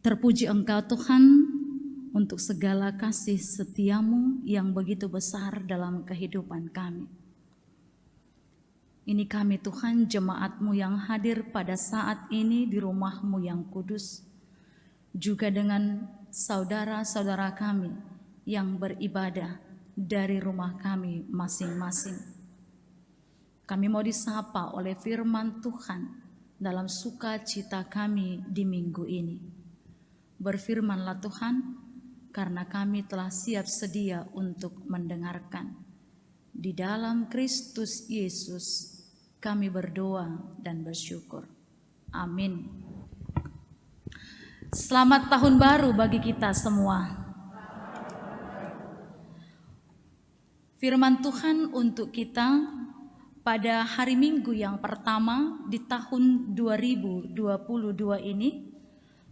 Terpuji Engkau Tuhan untuk segala kasih setiamu yang begitu besar dalam kehidupan kami. Ini kami Tuhan, jemaat-Mu yang hadir pada saat ini di rumah-Mu yang kudus, juga dengan saudara-saudara kami yang beribadah dari rumah kami masing-masing. Kami mau disapa oleh firman Tuhan dalam sukacita kami di minggu ini. Berfirmanlah Tuhan, karena kami telah siap sedia untuk mendengarkan. Di dalam Kristus Yesus kami berdoa dan bersyukur. Amin. Selamat tahun baru bagi kita semua. Firman Tuhan untuk kita pada hari Minggu yang pertama di tahun 2022 ini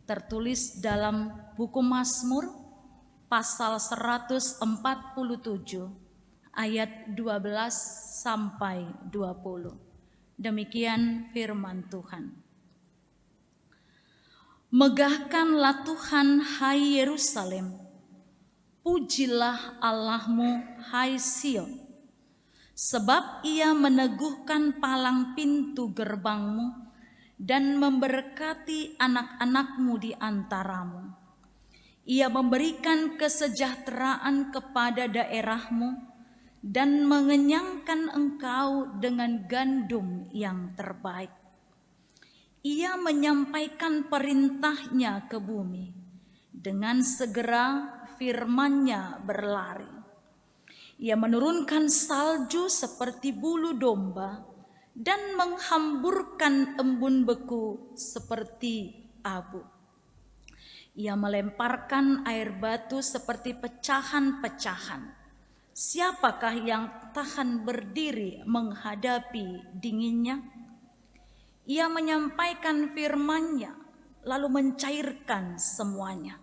tertulis dalam buku Mazmur pasal 147 ayat 12 sampai 20. Demikian firman Tuhan. Megahkanlah Tuhan hai Yerusalem, pujilah Allahmu hai Sion, sebab Ia meneguhkan palang pintu gerbangmu dan memberkati anak-anakmu di antaramu. Ia memberikan kesejahteraan kepada daerahmu dan mengenyangkan engkau dengan gandum yang terbaik. Ia menyampaikan perintahnya ke bumi, dengan segera firman-Nya berlari. Ia menurunkan salju seperti bulu domba dan menghamburkan embun beku seperti abu. Ia melemparkan air batu seperti pecahan-pecahan. Siapakah yang tahan berdiri menghadapi dinginnya? Ia menyampaikan firman-Nya lalu mencairkan semuanya.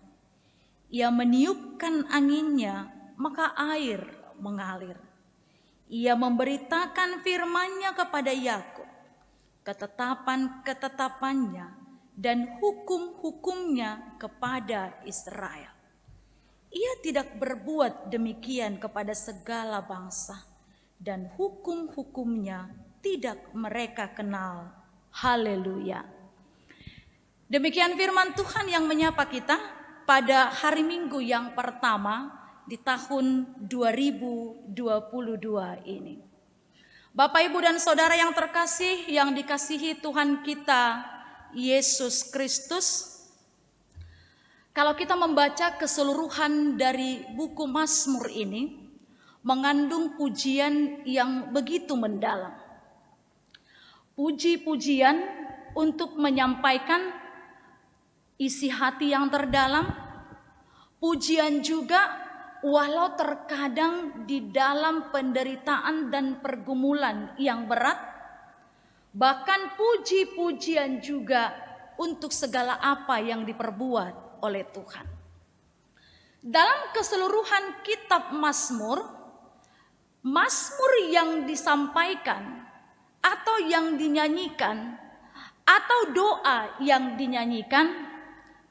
Ia meniupkan anginnya maka air mengalir. Ia memberitakan firman-Nya kepada Yakub, ketetapan-ketetapannya dan hukum-hukumnya kepada Israel. Ia tidak berbuat demikian kepada segala bangsa, dan hukum-hukumnya tidak mereka kenal. Haleluya. Demikian firman Tuhan yang menyapa kita pada hari Minggu yang pertama di tahun 2022 ini. Bapak, Ibu, dan Saudara yang terkasih, yang dikasihi Tuhan kita Yesus Kristus, kalau kita membaca keseluruhan dari buku Mazmur ini, mengandung pujian yang begitu mendalam. Puji-pujian untuk menyampaikan isi hati yang terdalam. Pujian juga walau terkadang di dalam penderitaan dan pergumulan yang berat. Bahkan puji-pujian juga untuk segala apa yang diperbuat oleh Tuhan. Dalam keseluruhan kitab Mazmur, Mazmur yang disampaikan atau yang dinyanyikan atau doa yang dinyanyikan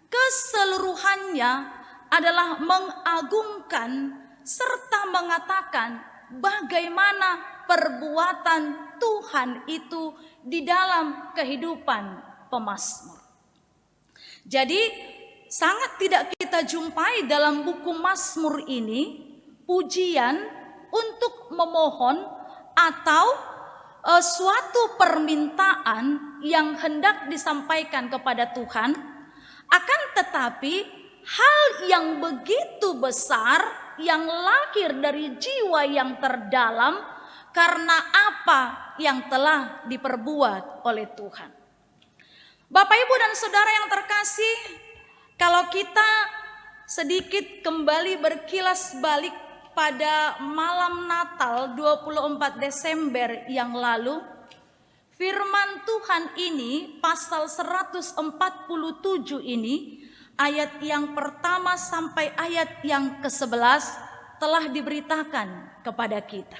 keseluruhannya adalah mengagungkan serta mengatakan bagaimana perbuatan Tuhan itu di dalam kehidupan pemazmur. Jadi sangat tidak kita jumpai dalam buku Mazmur ini pujian untuk memohon atau suatu permintaan yang hendak disampaikan kepada Tuhan. Akan tetapi hal yang begitu besar yang lahir dari jiwa yang terdalam karena apa yang telah diperbuat oleh Tuhan. Bapak, Ibu, dan Saudara yang terkasih, kalau kita sedikit kembali berkilas balik pada malam Natal 24 Desember yang lalu, firman Tuhan ini pasal 147 ini ayat yang pertama sampai ayat yang ke-11 telah diberitakan kepada kita,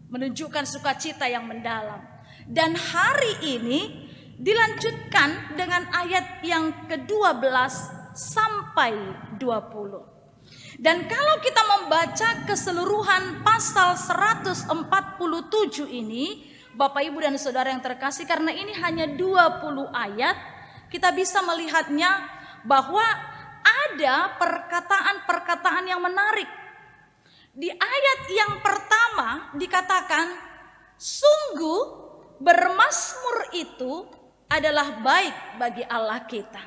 menunjukkan sukacita yang mendalam. Dan hari ini Dilanjutkan dengan ayat yang ke-12 sampai 20. Dan kalau kita membaca keseluruhan pasal 147 ini, Bapak Ibu dan Saudara yang terkasih, karena ini hanya 20 ayat, kita bisa melihatnya bahwa ada perkataan-perkataan yang menarik. Di ayat yang pertama dikatakan, sungguh bermazmur itu adalah baik bagi Allah kita.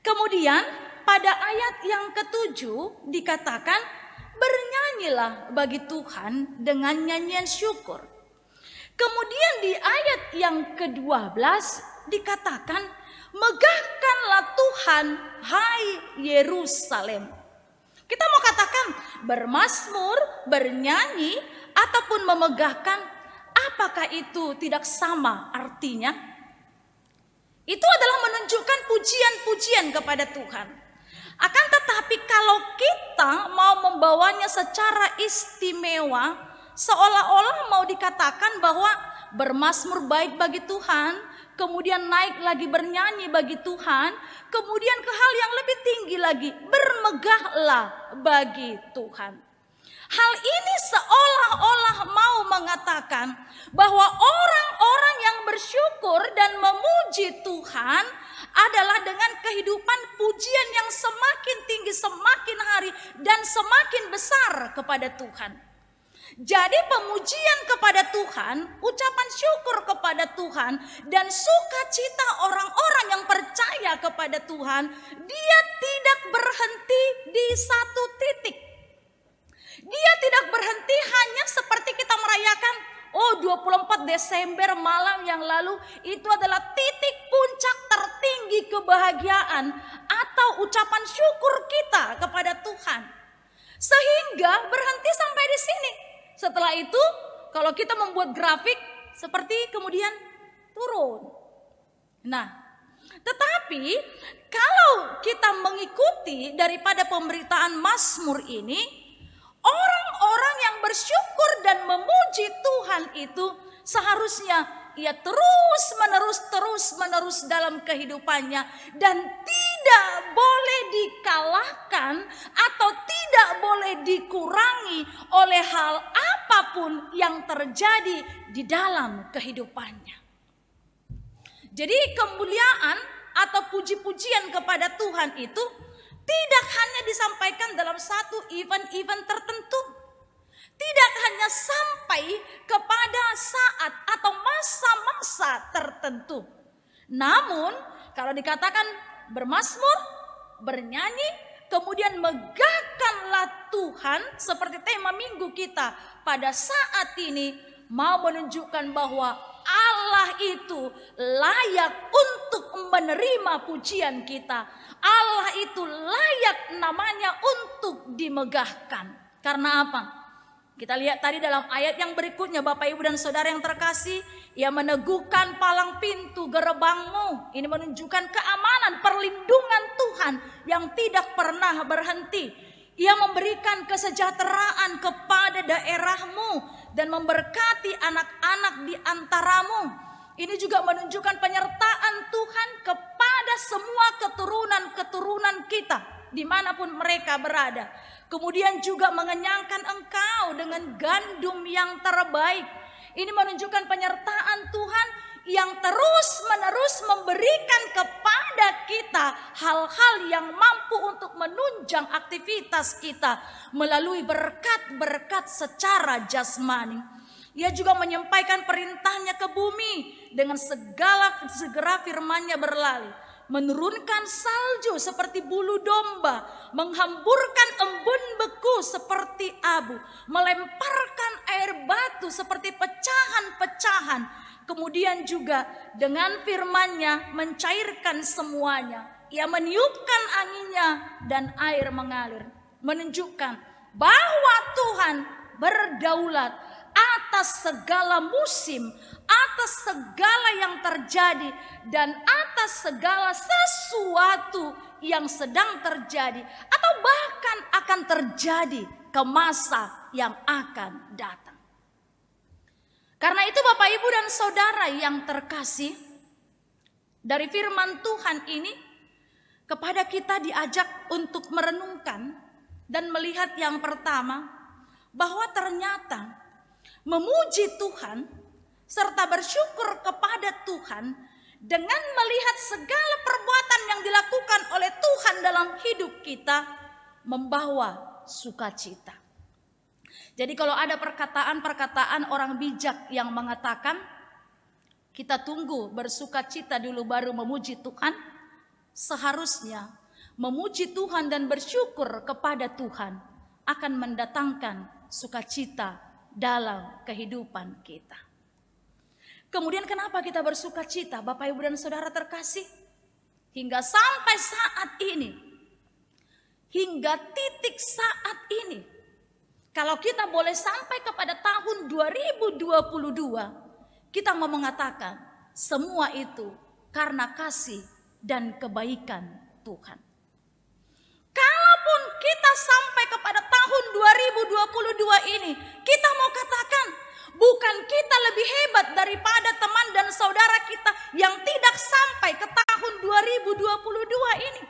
Kemudian pada ayat yang ke-7 dikatakan, bernyanyilah bagi Tuhan dengan nyanyian syukur. Kemudian di ayat yang ke-12 dikatakan, megahkanlah Tuhan, hai Yerusalem. Kita mau katakan bermazmur, bernyanyi, ataupun memegahkan, apakah itu tidak sama artinya? Itu adalah menunjukkan pujian-pujian kepada Tuhan. Akan tetapi kalau kita mau membawanya secara istimewa, seolah-olah mau dikatakan bahwa bermazmur baik bagi Tuhan, kemudian naik lagi bernyanyi bagi Tuhan, kemudian ke hal yang lebih tinggi lagi, bermegahlah bagi Tuhan. Hal ini seolah-olah mau mengatakan bahwa orang-orang yang bersyukur dan memuji Tuhan adalah dengan kehidupan pujian yang semakin tinggi, semakin hari, dan semakin besar kepada Tuhan. Jadi pemujian kepada Tuhan, ucapan syukur kepada Tuhan, dan sukacita orang-orang yang percaya kepada Tuhan, dia tidak berhenti di satu titik. Dia tidak berhenti hanya seperti kita merayakan, 24 Desember malam yang lalu itu adalah titik puncak tertinggi kebahagiaan atau ucapan syukur kita kepada Tuhan. Sehingga berhenti sampai di sini. Setelah itu kalau kita membuat grafik seperti kemudian turun. Nah, tetapi kalau kita mengikuti daripada pemberitaan Mazmur ini, orang-orang yang bersyukur dan memuji Tuhan itu seharusnya ia terus-menerus dalam kehidupannya, dan tidak boleh dikalahkan atau tidak boleh dikurangi oleh hal apapun yang terjadi di dalam kehidupannya. Jadi kemuliaan atau puji-pujian kepada Tuhan itu tidak hanya disampaikan dalam satu event-event tertentu. Tidak hanya sampai kepada saat atau masa-masa tertentu. Namun kalau dikatakan bermazmur, bernyanyi, kemudian megahkanlah Tuhan seperti tema minggu kita pada saat ini, mau menunjukkan bahwa Allah itu layak untuk menerima pujian kita. Allah itu layak namanya untuk dimegahkan. Karena apa? Kita lihat tadi dalam ayat yang berikutnya, Bapak Ibu dan Saudara yang terkasih, ia meneguhkan palang pintu gerbangmu. Ini menunjukkan keamanan, perlindungan Tuhan yang tidak pernah berhenti. Ia memberikan kesejahteraan kepada daerahmu dan memberkati anak-anak di antaramu. Ini juga menunjukkan penyertaan Tuhan kepada semua keturunan-keturunan kita, dimanapun mereka berada. Kemudian juga mengenyangkan engkau dengan gandum yang terbaik. Ini menunjukkan penyertaan Tuhan yang terus-menerus memberikan kepada kita hal-hal yang mampu untuk menunjang aktivitas kita melalui berkat-berkat secara jasmani. Ia juga menyampaikan perintahnya ke bumi dengan segera firman-Nya berlari. Menurunkan salju seperti bulu domba, menghamburkan embun beku seperti abu, melemparkan air batu seperti pecahan-pecahan. Kemudian juga dengan firman-Nya mencairkan semuanya. Ia meniupkan anginnya dan air mengalir. Menunjukkan bahwa Tuhan berdaulat atas segala musim, atas segala yang terjadi, dan atas segala sesuatu yang sedang terjadi atau bahkan akan terjadi ke masa yang akan datang. Karena itu Bapak Ibu dan Saudara yang terkasih, Dari firman Tuhan ini kepada kita diajak untuk merenungkan dan melihat yang pertama, bahwa ternyata memuji Tuhan serta bersyukur kepada Tuhan dengan melihat segala perbuatan yang dilakukan oleh Tuhan dalam hidup kita membawa sukacita. Jadi kalau ada perkataan-perkataan orang bijak yang mengatakan kita tunggu bersukacita dulu baru memuji Tuhan, seharusnya memuji Tuhan dan bersyukur kepada Tuhan akan mendatangkan sukacita dalam kehidupan kita. Kemudian kenapa kita bersukacita, Bapak Ibu dan Saudara terkasih? Hingga sampai saat ini, hingga titik saat ini, kalau kita boleh sampai kepada tahun 2022, kita mau mengatakan semua itu karena kasih dan kebaikan Tuhan. Kalaupun kita sampai kepada tahun 2022 ini, kita mau katakan bukan kita lebih hebat daripada teman dan saudara kita yang tidak sampai ke tahun 2022 ini.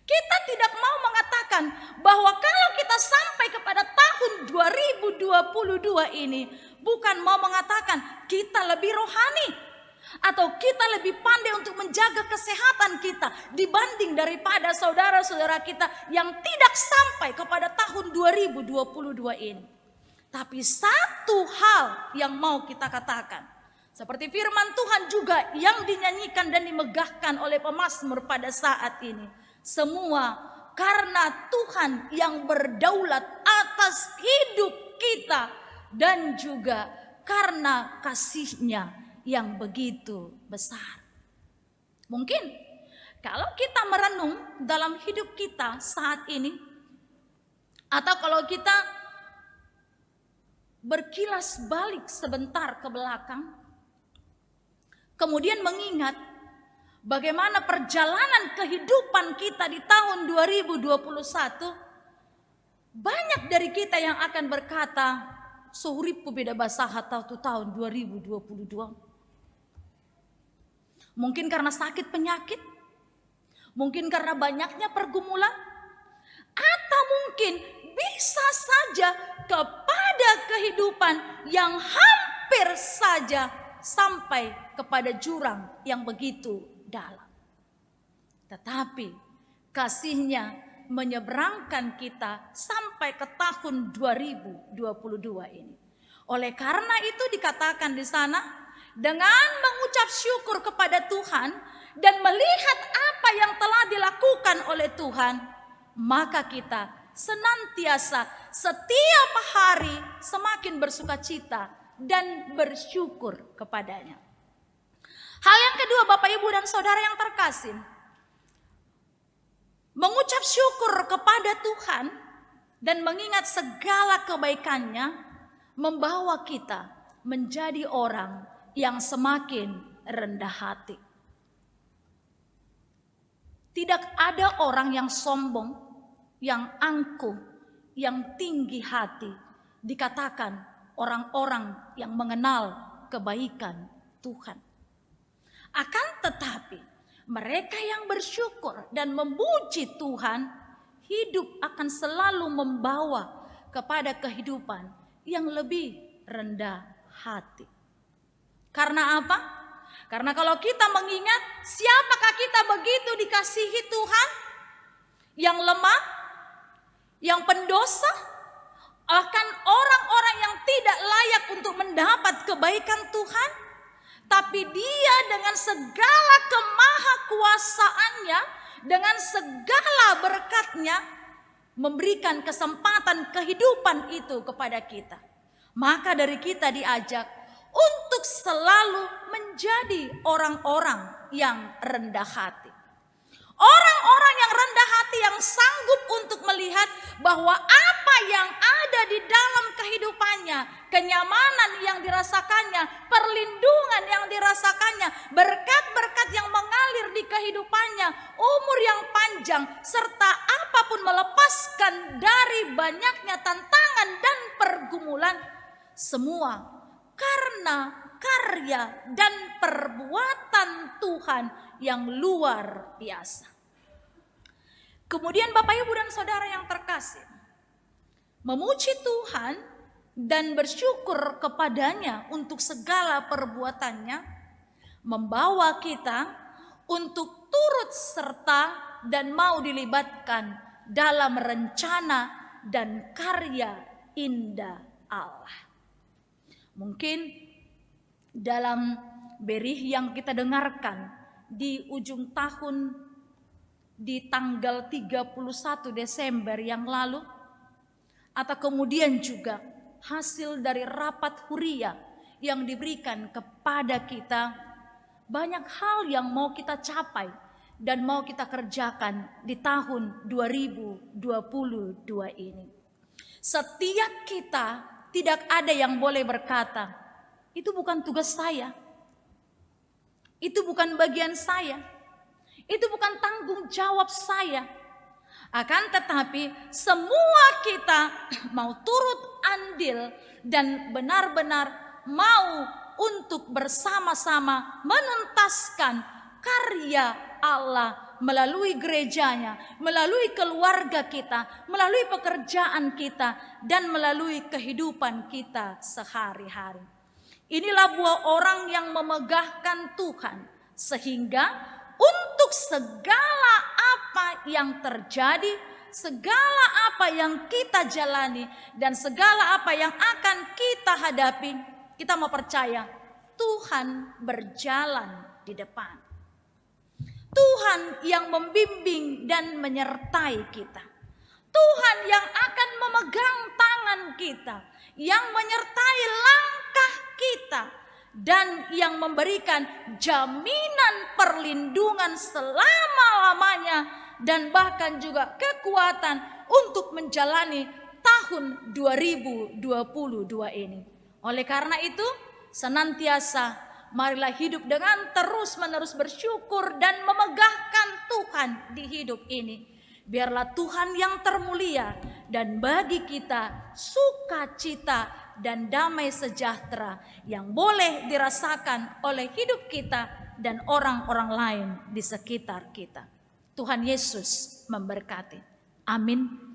Kita tidak mau mengatakan bahwa kalau kita sampai kepada tahun 2022 ini, bukan mau mengatakan kita lebih rohani atau kita lebih pandai untuk menjaga kesehatan kita dibanding daripada saudara-saudara kita yang tidak sampai kepada tahun 2022 ini. Tapi satu hal yang mau kita katakan, seperti firman Tuhan juga yang dinyanyikan dan dimegahkan oleh pemazmur pada saat ini, semua karena Tuhan yang berdaulat atas hidup kita dan juga karena kasih-Nya yang begitu besar. Mungkin kalau kita merenung dalam hidup kita saat ini, atau kalau kita berkilas balik sebentar ke belakang, kemudian mengingat bagaimana perjalanan kehidupan kita di tahun 2021, banyak dari kita yang akan berkata, "Sohuripku beda basaha tahun 2022." Mungkin karena sakit penyakit, mungkin karena banyaknya pergumulan, atau mungkin bisa saja kepada kehidupan yang hampir saja sampai kepada jurang yang begitu dalam. Tetapi kasih-Nya menyeberangkan kita sampai ke tahun 2022 ini. Oleh karena itu dikatakan di sana, dengan mengucap syukur kepada Tuhan dan melihat apa yang telah dilakukan oleh Tuhan, maka kita senantiasa setiap hari semakin bersukacita dan bersyukur kepadanya. Hal yang kedua, Bapak Ibu dan Saudara yang terkasih, mengucap syukur kepada Tuhan dan mengingat segala kebaikan-Nya membawa kita menjadi orang yang semakin rendah hati. Tidak ada orang yang sombong, yang angkuh, yang tinggi hati dikatakan orang-orang yang mengenal kebaikan Tuhan. Akan tetapi mereka yang bersyukur dan memuji Tuhan, hidup akan selalu membawa kepada kehidupan yang lebih rendah hati. Karena apa? Karena kalau kita mengingat siapakah kita begitu dikasihi Tuhan? Yang lemah, yang pendosa, akan orang-orang yang tidak layak untuk mendapat kebaikan Tuhan. Tapi Dia dengan segala kemahakuasaannya, dengan segala berkat-Nya, memberikan kesempatan kehidupan itu kepada kita. Maka dari kita diajak untuk selalu menjadi orang-orang yang rendah hati. Orang-orang yang rendah hati yang sanggup untuk melihat bahwa apa yang ada di dalam kehidupannya, kenyamanan yang dirasakannya, perlindungan yang dirasakannya, berkat-berkat yang mengalir di kehidupannya, umur yang panjang, serta apapun melepaskan dari banyaknya tantangan dan pergumulan, semua karena karya dan perbuatan Tuhan yang luar biasa. Kemudian Bapak, Ibu, dan Saudara yang terkasih, memuji Tuhan dan bersyukur kepadanya untuk segala perbuatannya membawa kita untuk turut serta dan mau dilibatkan dalam rencana dan karya indah Allah. Mungkin dalam berih yang kita dengarkan di ujung tahun di tanggal 31 Desember yang lalu, atau kemudian juga hasil dari rapat huria yang diberikan kepada kita, banyak hal yang mau kita capai dan mau kita kerjakan di tahun 2022 ini. Setiap kita, tidak ada yang boleh berkata, itu bukan tugas saya, itu bukan bagian saya, itu bukan tanggung jawab saya. Akan tetapi semua kita mau turut andil dan benar-benar mau untuk bersama-sama menuntaskan karya Allah melalui gerejanya, melalui keluarga kita, melalui pekerjaan kita, dan melalui kehidupan kita sehari-hari. Inilah buah orang yang memegahkan Tuhan, sehingga untuk segala apa yang terjadi, segala apa yang kita jalani, dan segala apa yang akan kita hadapi, kita mau percaya Tuhan berjalan di depan. Tuhan yang membimbing dan menyertai kita. Tuhan yang akan memegang tangan kita, yang menyertai langkah kita, dan yang memberikan jaminan perlindungan selama-lamanya, dan bahkan juga kekuatan untuk menjalani tahun 2022 ini. Oleh karena itu, senantiasa marilah hidup dengan terus-menerus bersyukur dan memegahkan Tuhan di hidup ini. Biarlah Tuhan yang termulia, dan bagi kita sukacita dan damai sejahtera yang boleh dirasakan oleh hidup kita dan orang-orang lain di sekitar kita. Tuhan Yesus memberkati. Amin.